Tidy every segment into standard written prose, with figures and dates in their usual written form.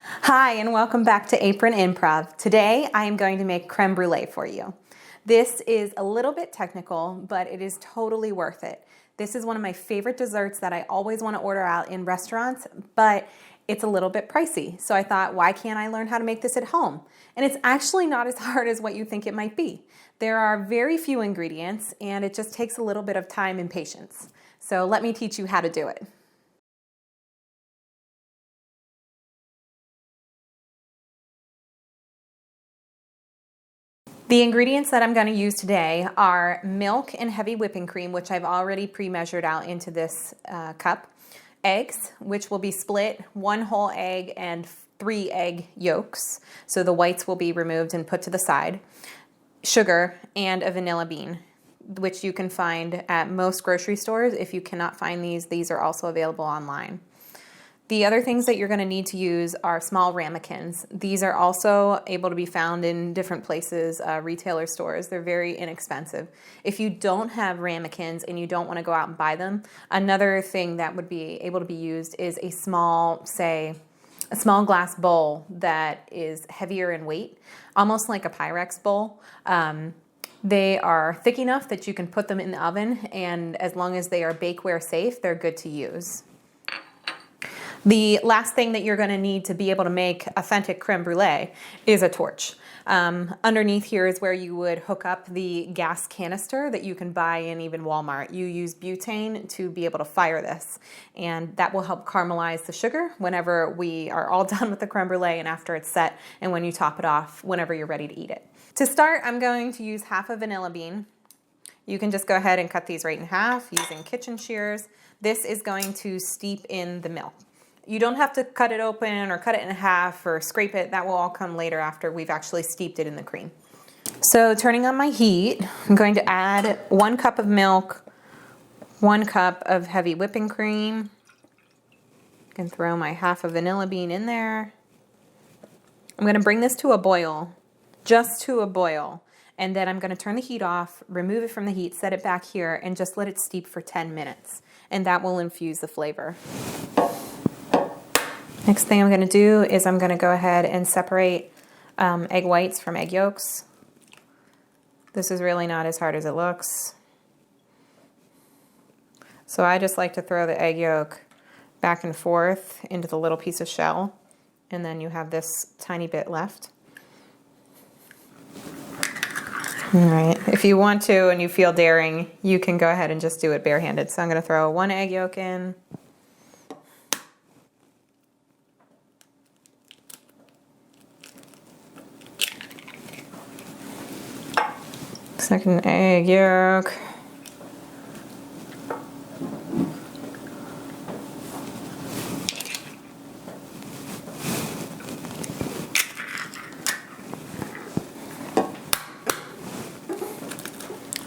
Hi, and welcome back to Apron Improv. Today I am going to make creme brulee for you. This is a little bit technical, but it is totally worth it. This is one of my favorite desserts that I always want to order out in restaurants, but it's a little bit pricey. So I thought, why can't I learn how to make this at home? And it's actually not as hard as what you think it might be. There are very few ingredients, and it just takes a little bit of time and patience. So let me teach you how to do it. The ingredients that I'm going to use today are milk and heavy whipping cream, which I've already pre-measured out into this cup, eggs, which will be split, 1 whole egg and 3 egg yolks, so the whites will be removed and put to the side, sugar, and a vanilla bean, which you can find at most grocery stores. If you cannot find these are also available online. The other things that you're going to need to use are small ramekins. These are also able to be found in different places, retailer stores. They're very inexpensive. If you don't have ramekins and you don't want to go out and buy them, another thing that would be able to be used is a small glass bowl that is heavier in weight, almost like a Pyrex bowl. They are thick enough that you can put them in the oven, and as long as they are bakeware safe, they're good to use. The last thing that you're going to need to be able to make authentic creme brulee is a torch. Underneath here is where you would hook up the gas canister that you can buy in even Walmart. You use butane to be able to fire this, and that will help caramelize the sugar whenever we are all done with the creme brulee and after it's set, and when you top it off whenever you're ready to eat it. To start, I'm going to use half a vanilla bean. You can just go ahead and cut these right in half using kitchen shears. This is going to steep in the milk. You don't have to cut it open or cut it in half or scrape it. That will all come later after we've actually steeped it in the cream. So turning on my heat, I'm going to add 1 cup of milk, 1 cup of heavy whipping cream. I can throw my half a vanilla bean in there. I'm going to bring this to a boil, just to a boil. And then I'm going to turn the heat off, remove it from the heat, set it back here, and just let it steep for 10 minutes. And that will infuse the flavor. Next thing I'm going to do is I'm going to go ahead and separate egg whites from egg yolks. This is really not as hard as it looks. So I just like to throw the egg yolk back and forth into the little piece of shell, and then you have this tiny bit left. All right, if you want to and you feel daring, you can go ahead and just do it barehanded. So I'm going to throw 1 egg yolk in. Second egg yolk.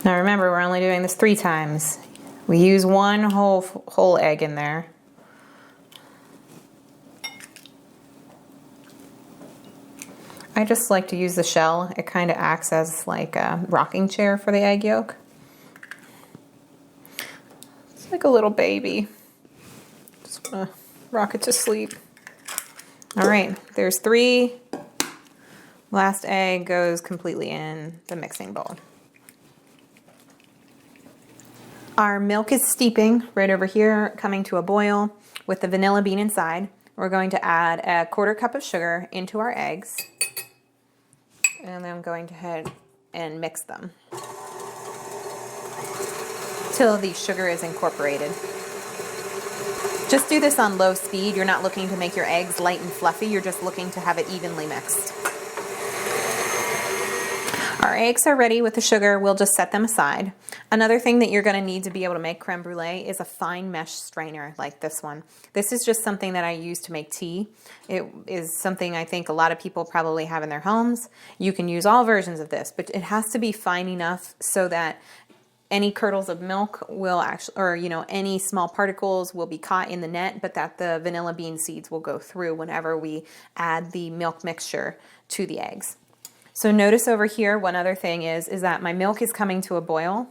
Now remember, we're only doing this 3 times. We use 1 whole egg in there. I just like to use the shell. It kind of acts as like a rocking chair for the egg yolk. It's like a little baby. Just want to rock it to sleep. All right, there's 3. Last egg goes completely in the mixing bowl. Our milk is steeping right over here, coming to a boil with the vanilla bean inside. We're going to add a 1/4 cup of sugar into our eggs. And then I'm going to head and mix them till the sugar is incorporated. Just do this on low speed. You're not looking to make your eggs light and fluffy. You're just looking to have it evenly mixed. Our eggs are ready with the sugar. We'll just set them aside. Another thing that you're going to need to be able to make creme brulee is a fine mesh strainer like this one. This is just something that I use to make tea. It is something I think a lot of people probably have in their homes. You can use all versions of this, but it has to be fine enough so that any curdles of milk will actually, or any small particles will be caught in the net, but that the vanilla bean seeds will go through whenever we add the milk mixture to the eggs. So notice over here, one other thing is that my milk is coming to a boil.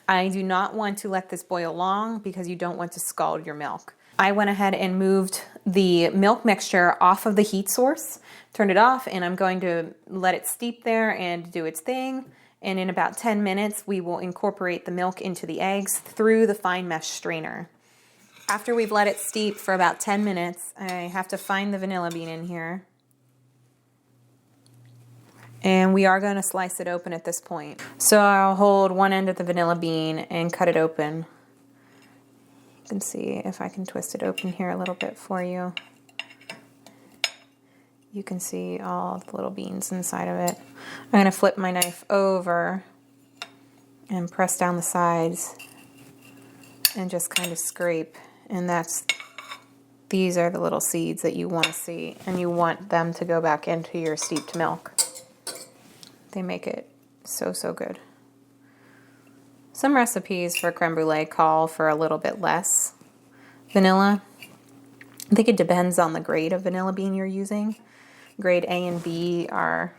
I do not want to let this boil long because you don't want to scald your milk. I went ahead and moved the milk mixture off of the heat source, turned it off, and I'm going to let it steep there and do its thing. And in about 10 minutes, we will incorporate the milk into the eggs through the fine mesh strainer. After we've let it steep for about 10 minutes, I have to find the vanilla bean in here. And we are going to slice it open at this point. So I'll hold one end of the vanilla bean and cut it open. You can see if I can twist it open here a little bit for you. You can see all the little beans inside of it. I'm going to flip my knife over and press down the sides and just kind of scrape. And these are the little seeds that you want to see, and you want them to go back into your steeped milk. They make it so, so good. Some recipes for creme brulee call for a little bit less vanilla. I think it depends on the grade of vanilla bean you're using. Grade A and B are,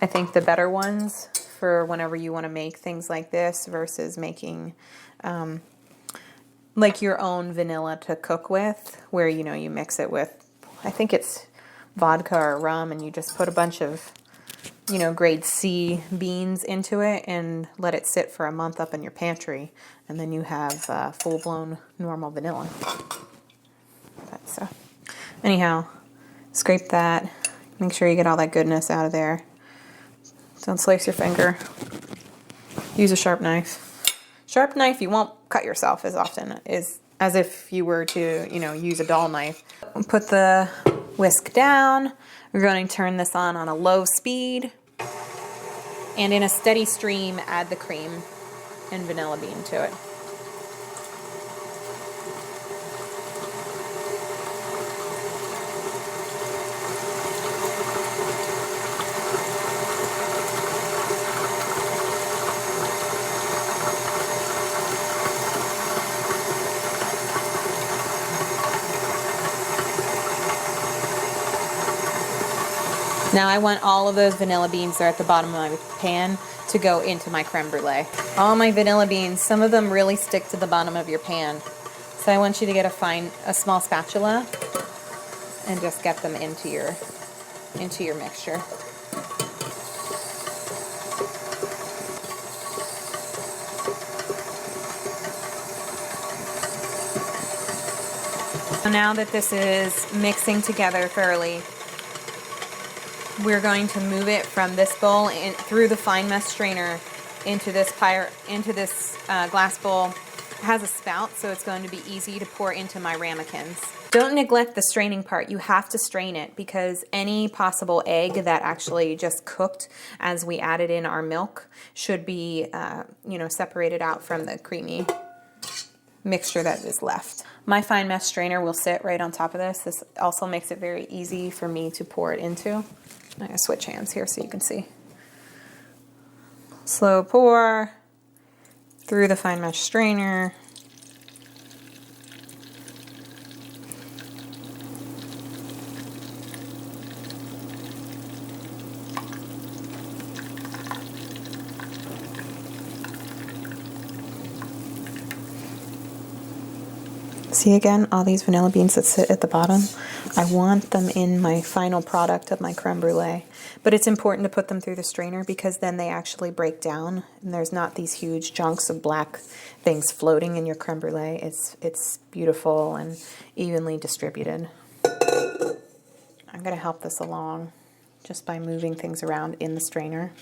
I think, the better ones for whenever you want to make things like this versus making like your own vanilla to cook with, where, you know, you mix it with, I think it's vodka or rum, and you just put a bunch of, you know, grade C beans into it and let it sit for a month up in your pantry, and then you have full-blown normal vanilla. But, so anyhow, scrape that, make sure you get all that goodness out of there. Don't slice your finger. Use a sharp knife. Sharp knife, you won't cut yourself as often as if you were to, you know, use a dull knife. Put the whisk down. We're going to turn this on a low speed. And in a steady stream, add the cream and vanilla bean to it. Now I want all of those vanilla beans that are at the bottom of my pan to go into my creme brulee. All my vanilla beans, some of them really stick to the bottom of your pan. So I want you to get a small spatula and just get them into your mixture. So now that this is mixing together thoroughly, we're going to move it from this bowl through the fine mesh strainer into this glass bowl. It has a spout, so it's going to be easy to pour into my ramekins. Don't neglect the straining part. You have to strain it because any possible egg that actually just cooked as we added in our milk should be separated out from the creamy mixture that is left. My fine mesh strainer will sit right on top of this. This also makes it very easy for me to pour it into. I'm going to switch hands here so you can see. Slow pour through the fine mesh strainer. See again, all these vanilla beans that sit at the bottom? I want them in my final product of my creme brulee. But it's important to put them through the strainer because then they actually break down and there's not these huge chunks of black things floating in your creme brulee. It's beautiful and evenly distributed. I'm going to help this along just by moving things around in the strainer.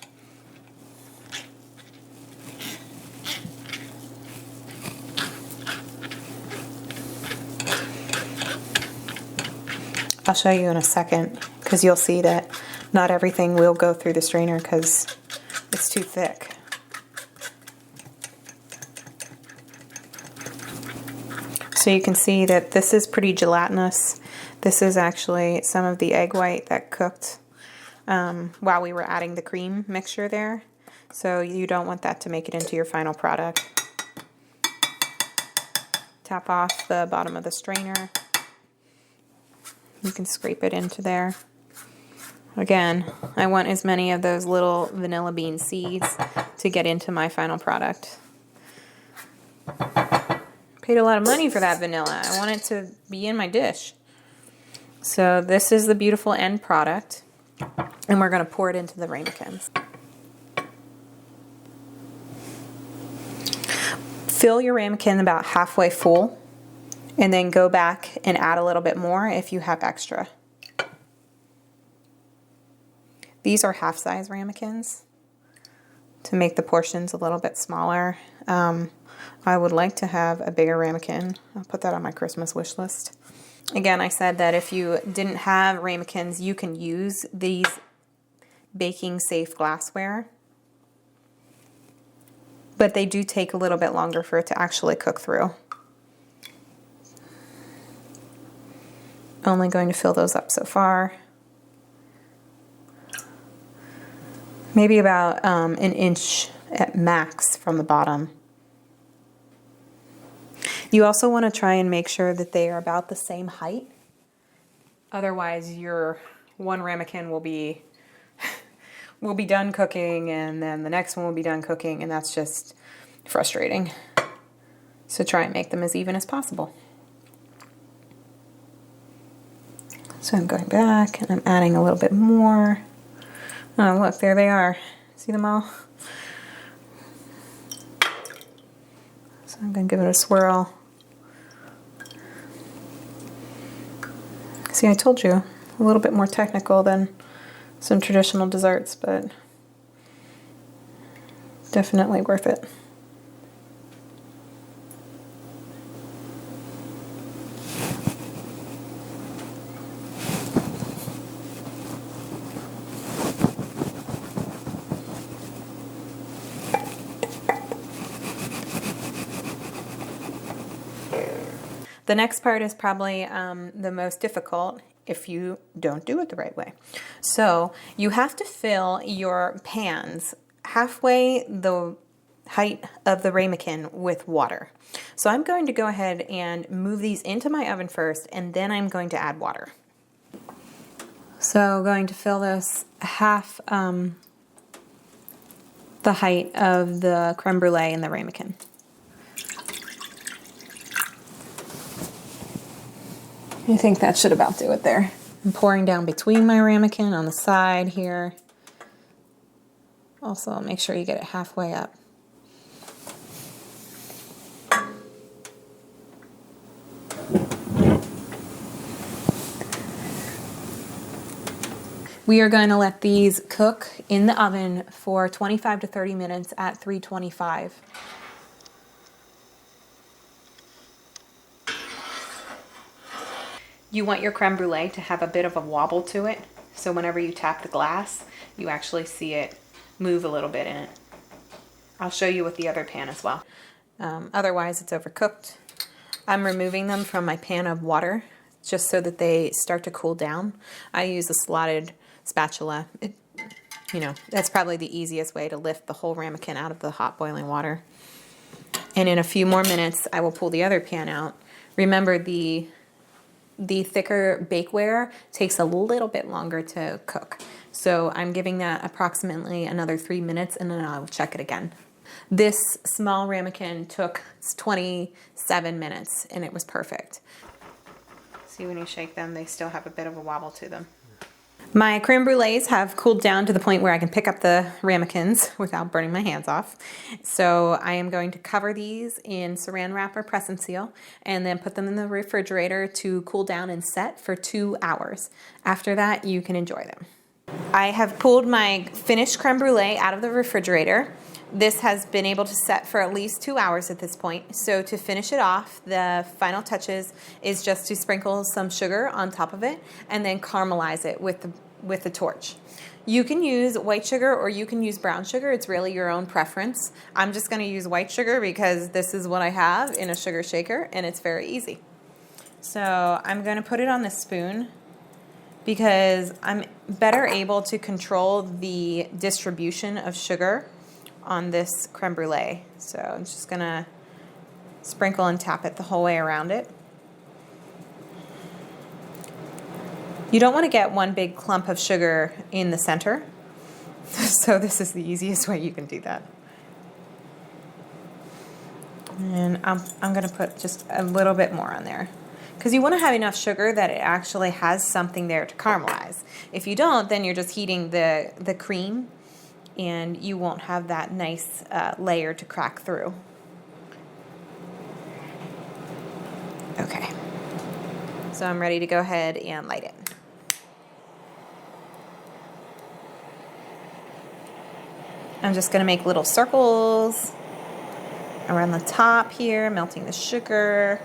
I'll show you in a second because you'll see that not everything will go through the strainer because it's too thick. So you can see that this is pretty gelatinous. This is actually some of the egg white that cooked while we were adding the cream mixture there. So you don't want that to make it into your final product. Tap off the bottom of the strainer. You can scrape it into there. Again, I want as many of those little vanilla bean seeds to get into my final product. Paid a lot of money for that vanilla. I want it to be in my dish. So this is the beautiful end product. And we're going to pour it into the ramekins. Fill your ramekin about halfway full. And then go back and add a little bit more if you have extra. These are half-size ramekins to make the portions a little bit smaller. I would like to have a bigger ramekin. I'll put that on my Christmas wish list. Again, I said that if you didn't have ramekins, you can use these baking safe glassware. But they do take a little bit longer for it to actually cook through. Only going to fill those up so far. Maybe about an inch at max from the bottom. You also want to try and make sure that they are about the same height. Otherwise, your one ramekin will be done cooking, and then the next one will be done cooking, and that's just frustrating. So try and make them as even as possible. So I'm going back and I'm adding a little bit more. Oh, look, there they are. See them all? So I'm going to give it a swirl. See, I told you, a little bit more technical than some traditional desserts, but definitely worth it. The next part is probably the most difficult if you don't do it the right way. So you have to fill your pans halfway the height of the ramekin with water. So I'm going to go ahead and move these into my oven first, and then I'm going to add water. So going to fill this half the height of the creme brulee in the ramekin. I think that should about do it there. I'm pouring down between my ramekin on the side here. Also, make sure you get it halfway up. We are going to let these cook in the oven for 25 to 30 minutes at 325. You want your creme brulee to have a bit of a wobble to it, so whenever you tap the glass, you actually see it move a little bit in it. I'll show you with the other pan as well. Otherwise, it's overcooked. I'm removing them from my pan of water just so that they start to cool down. I use a slotted spatula. That's probably the easiest way to lift the whole ramekin out of the hot boiling water. And in a few more minutes, I will pull the other pan out. Remember, the thicker bakeware takes a little bit longer to cook. So I'm giving that approximately another 3 minutes, and then I'll check it again. This small ramekin took 27 minutes, and it was perfect. See, when you shake them, they still have a bit of a wobble to them. My creme brulees have cooled down to the point where I can pick up the ramekins without burning my hands off. So I am going to cover these in saran wrap or press and seal, and then put them in the refrigerator to cool down and set for 2 hours. After that, you can enjoy them. I have pulled my finished creme brulee out of the refrigerator. This has been able to set for at least 2 hours at this point. So to finish it off, the final touches is just to sprinkle some sugar on top of it and then caramelize it with the torch. You can use white sugar or you can use brown sugar. It's really your own preference. I'm just going to use white sugar because this is what I have in a sugar shaker, and it's very easy. So I'm going to put it on the spoon because I'm better able to control the distribution of sugar on this creme brulee. So I'm just going to sprinkle and tap it the whole way around it. You don't want to get one big clump of sugar in the center. So this is the easiest way you can do that. And I'm gonna put just a little bit more on there, because you want to have enough sugar that it actually has something there to caramelize. If you don't, then you're just heating the cream, and you won't have that nice layer to crack through. Okay, so I'm ready to go ahead and light it. I'm just gonna make little circles around the top here, melting the sugar.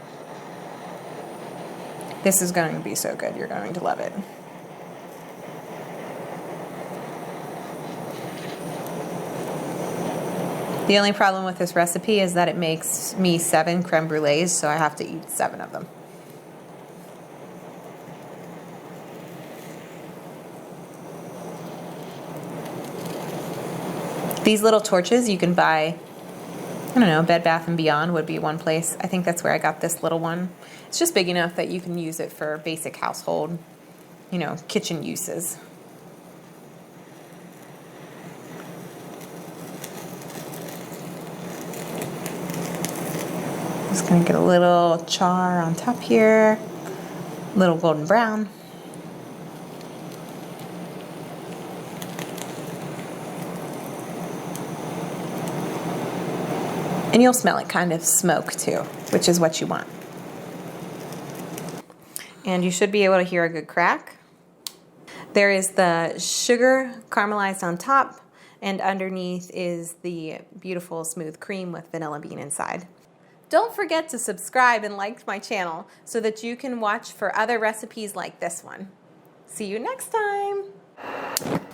This is going to be so good. You're going to love it. The only problem with this recipe is that it makes me 7 creme brulees, so I have to eat 7 of them. These little torches you can buy, I don't know, Bed Bath & Beyond would be one place. I think that's where I got this little one. It's just big enough that you can use it for basic household, you know, kitchen uses. Just gonna get a little char on top here, a little golden brown. And you'll smell it kind of smoke too, which is what you want. And you should be able to hear a good crack. There is the sugar caramelized on top, and underneath is the beautiful smooth cream with vanilla bean inside. Don't forget to subscribe and like my channel so that you can watch for other recipes like this one. See you next time.